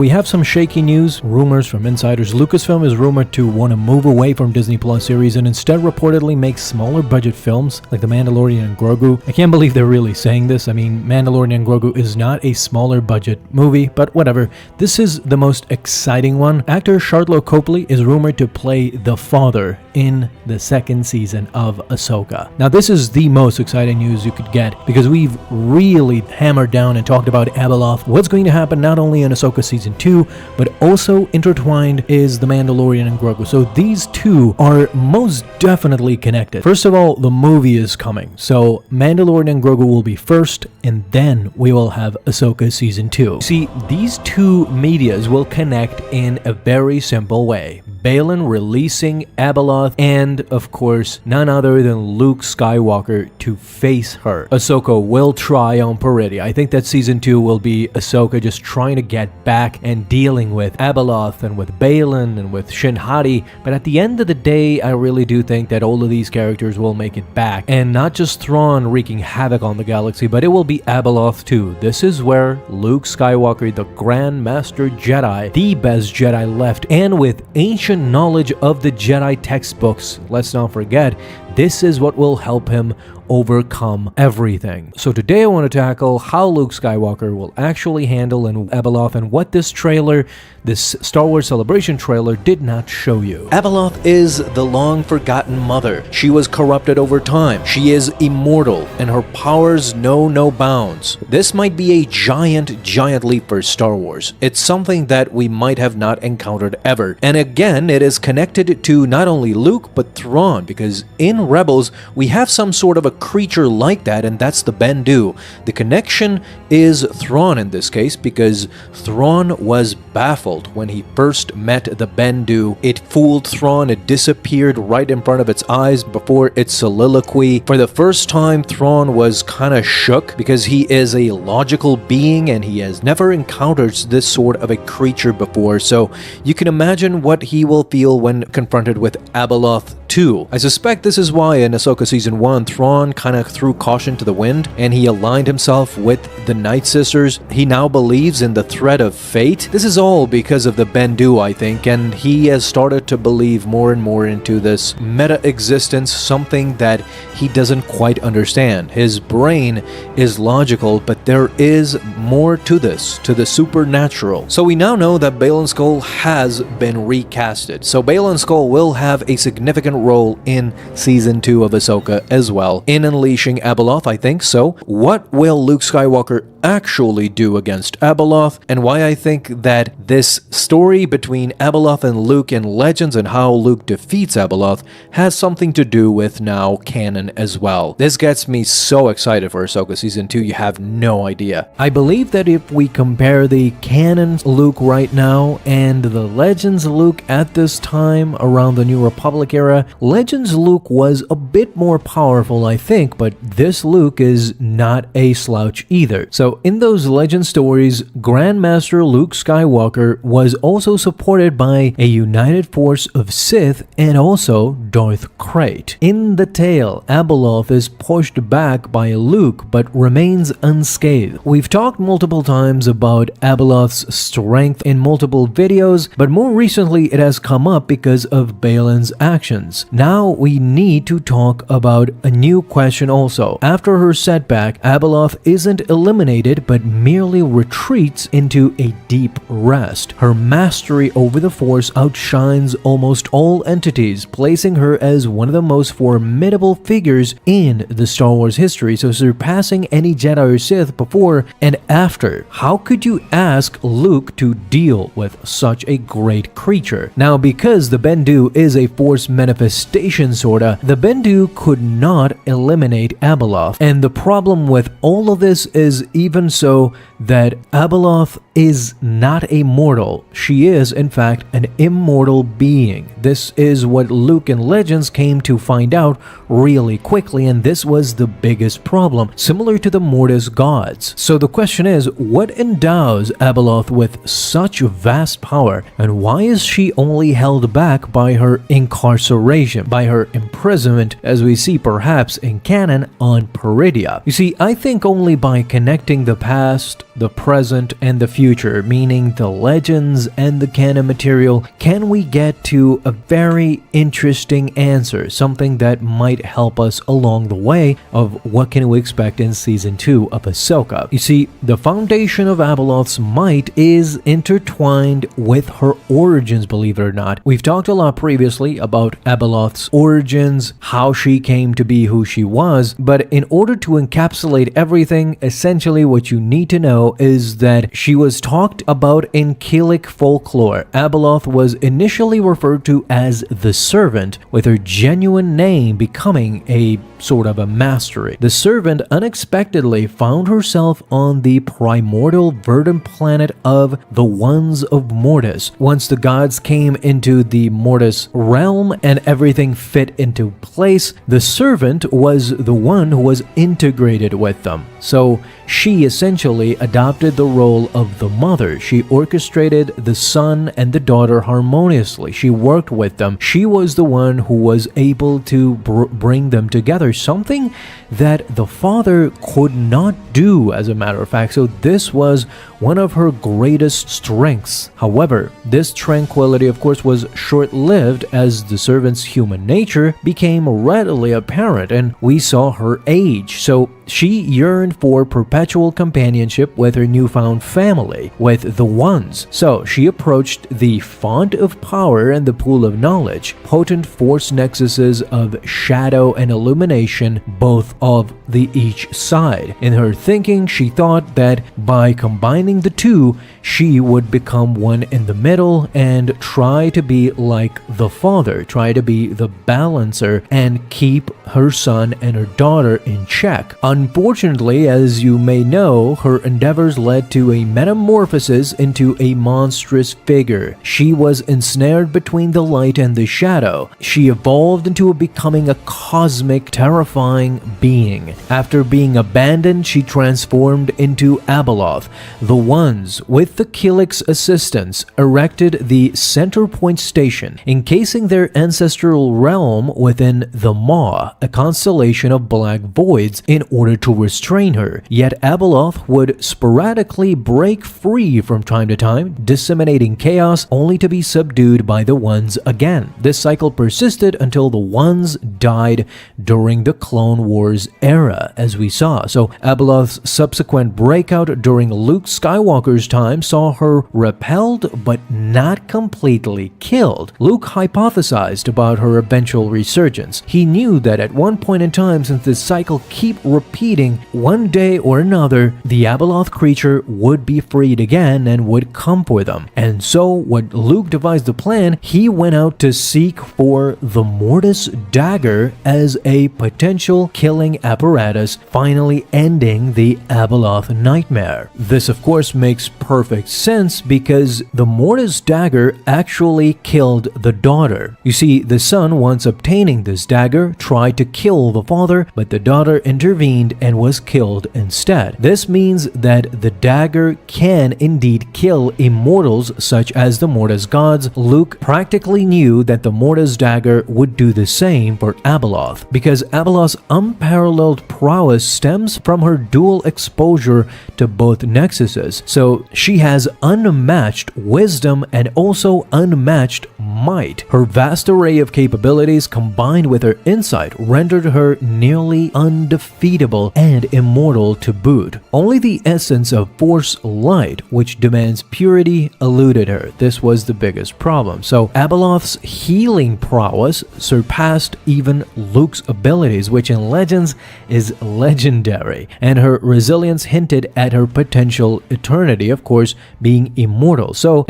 We have some shaky news, rumors from insiders. Lucasfilm is rumored to want to move away from Disney Plus series and instead reportedly make smaller budget films like The Mandalorian and Grogu. I can't believe they're really saying this. I mean, Mandalorian and Grogu is not a smaller budget movie, but whatever. This is the most exciting one. Actor Sharlto Copley is rumored to play the father in the second season of Ahsoka. Now, this is the most exciting news you could get because we've really hammered down and talked about Abeloth. What's going to happen not only in Ahsoka season 2, but also intertwined is The Mandalorian and Grogu. So these two are most definitely connected. First of all, the movie is coming. So Mandalorian and Grogu will be first, and then we will have Ahsoka season 2. See, these two medias will connect in a very simple way. Baylan releasing Abeloth, and of course none other than Luke Skywalker to face her. Ahsoka will try on Peridea. I think that season 2 will be Ahsoka just trying to get back and dealing with Abeloth and with Baylan and with Shin Hati, but at the end of the day I really do think that all of these characters will make it back, and not just Thrawn wreaking havoc on the galaxy, but it will be Abeloth too. This is where Luke Skywalker, the Grand Master Jedi, the best Jedi left, and with ancient knowledge of the Jedi textbooks, let's not forget, this is what will help him overcome everything. So today I want to tackle how Luke Skywalker will actually handle Abeloth and what this trailer, this Star Wars Celebration trailer, did not show you. Abeloth is the long-forgotten mother. She was corrupted over time. She is immortal, and her powers know no bounds. This might be a giant leap for Star Wars. It's something that we might have not encountered ever. And again, it is connected to not only Luke, but Thrawn, because in Rebels, we have some sort of a creature like that, and that's the Bendu. The connection is Thrawn in this case, because Thrawn was baffled when he first met the Bendu. It fooled Thrawn, it disappeared right in front of its eyes before its soliloquy. For the first time, Thrawn was kind of shook because he is a logical being and he has never encountered this sort of a creature before, so you can imagine what he will feel when confronted with Abeloth 2. I suspect this is why in Ahsoka Season 1, Thrawn kind of threw caution to the wind and he aligned himself with the Night Sisters. He now believes in the threat of fate. This is all because of the Bendu, I think, and he has started to believe more and more into this meta-existence, something that he doesn't quite understand. His brain is logical, but there is more to this, to the supernatural. So we now know that Baylan Skoll has been recasted. So Baylan Skoll will have a significant role in Season 2 of Ahsoka as well, in unleashing Abeloth, I think. So what will Luke Skywalker actually do against Abeloth, and why I think that this story between Abeloth and Luke in Legends and how Luke defeats Abeloth has something to do with now canon as well. This gets me so excited for Ahsoka Season 2, you have no idea. I believe that if we compare the canon Luke right now and the Legends Luke at this time around the New Republic era, Legends Luke was a bit more powerful, I think, but this Luke is not a slouch either. So in those legend stories, Grandmaster Luke Skywalker was also supported by a united force of Sith and also Darth Krayt. In the tale, Abeloth is pushed back by Luke but remains unscathed. We've talked multiple times about Abeloth's strength in multiple videos, but more recently it has come up because of Baylan's actions. Now we need to talk about a new question also. After her setback, Abeloth isn't eliminated but merely retreats into a deep rest. Her mastery over the Force outshines almost all entities, placing her as one of the most formidable figures in the Star Wars history, so surpassing any Jedi or Sith before and after. How could you ask Luke to deal with such a great creature? Now, because the Bendu is a Force manifestation sorta, the Bendu could not eliminate Abeloth, and the problem with all of this is even so that Abeloth is not a mortal. She is, in fact, an immortal being. This is what Luke and Legends came to find out really quickly, and this was the biggest problem, similar to the Mortis gods. So the question is, what endows Abeloth with such vast power, and why is she only held back by her incarceration, by her imprisonment, as we see perhaps in canon on Peridea? You see, I think only by connecting the past, the present, and the future future, meaning the legends and the canon material, can we get to a very interesting answer, something that might help us along the way of what can we expect in season 2 of Ahsoka. You see, the foundation of Abeloth's might is intertwined with her origins, believe it or not. We've talked a lot previously about Abeloth's origins, how she came to be who she was, but in order to encapsulate everything, essentially what you need to know is that she was talked about in Keelik folklore. Abeloth was initially referred to as the Servant, with her genuine name becoming a sort of a mastery. The Servant unexpectedly found herself on the primordial verdant planet of the Ones of Mortis. Once the gods came into the Mortis realm and everything fit into place, the Servant was the one who was integrated with them. So she essentially adopted the role of the mother. She orchestrated the son and the daughter harmoniously. She worked with them. She was the one who was able to bring them together, something that the father could not do, as a matter of fact. So this was one of her greatest strengths. However, this tranquility, of course, was short-lived as the servant's human nature became readily apparent and we saw her age. So she yearned for perpetual companionship with her newfound family, with the Ones. So she approached the font of power and the pool of knowledge, potent force nexuses of shadow and illumination, both of the each side. In her thinking, she thought that by combining the two, she would become one in the middle and try to be like the father, try to be the balancer and keep her son and her daughter in check. Unfortunately, as you may know, her endeavors led to a metamorphosis into a monstrous figure. She was ensnared between the light and the shadow. She evolved into becoming a cosmic, terrifying being. After being abandoned, she transformed into Abeloth. The Ones, with the Keelik's assistance, erected the Center Point Station, encasing their ancestral realm within the Maw, a constellation of black voids, in order to restrain her. Yet Abeloth would sporadically break free from time to time, disseminating chaos only to be subdued by the Ones again. This cycle persisted until the Ones died during the Clone Wars era, as we saw. So Abeloth's subsequent breakout during Luke Skywalker's time saw her repelled but not completely killed. Luke hypothesized about her eventual resurgence. He knew that at one point in time, since this cycle keep repeating, one day or another, the Abeloth creature would be freed again and would come for them. And so, when Luke devised the plan, he went out to seek for the Mortis Dagger as a potential killing apparatus, finally ending the Abeloth nightmare. This, of course, makes perfect sense because the Mortis Dagger actually killed the daughter. You see, the son, once obtaining this dagger, tried to kill the father, but the daughter intervened and was killed instead. This means that the dagger can indeed kill immortals such as the Mortis gods. Luke practically knew that the Mortis Dagger would do the same for Abeloth, because Abeloth's unparalleled prowess stems from her dual exposure to both nexuses. So she has unmatched wisdom and also unmatched might. Her vast array of capabilities combined with her insight rendered her nearly undefeatable and immortal to boot. Only the essence of Force Light, which demands purity, eluded her. This was the biggest problem. So Abeloth's healing prowess surpassed even Luke's abilities, which in Legends is legendary, and her resilience hinted at her potential eternity, of course, being immortal. So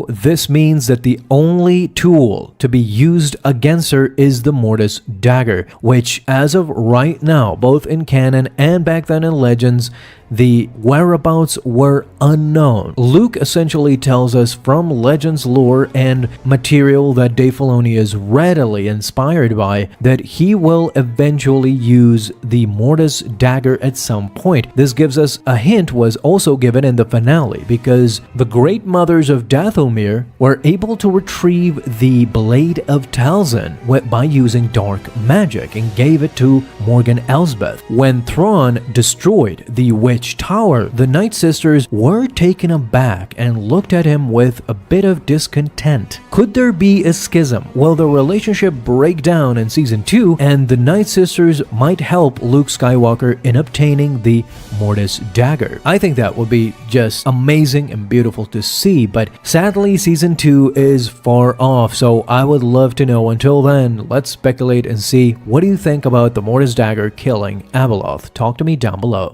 this means that the only tool to be used against her is the Mortis Dagger, which as of right now, both in canon and back then in Legends, the whereabouts were unknown. Luke essentially tells us from Legends lore and material that Dave Filoni is readily inspired by that he will eventually use the Mortis Dagger at some point. This gives us a hint was also given in the finale, because the Great Mothers of Dathomir were able to retrieve the Blade of Talzin by using dark magic and gave it to Morgan Elsbeth. When Thrawn destroyed the Witch Witch Tower, the Night Sisters were taken aback and looked at him with a bit of discontent. Could there be a schism? Will the relationship break down in season 2 and the Night Sisters might help Luke Skywalker in obtaining the Mortis Dagger? I think that would be just amazing and beautiful to see, but sadly season 2 is far off, so I would love to know. Until then, let's speculate and see. What do you think about the Mortis Dagger killing Abeloth? Talk to me down below.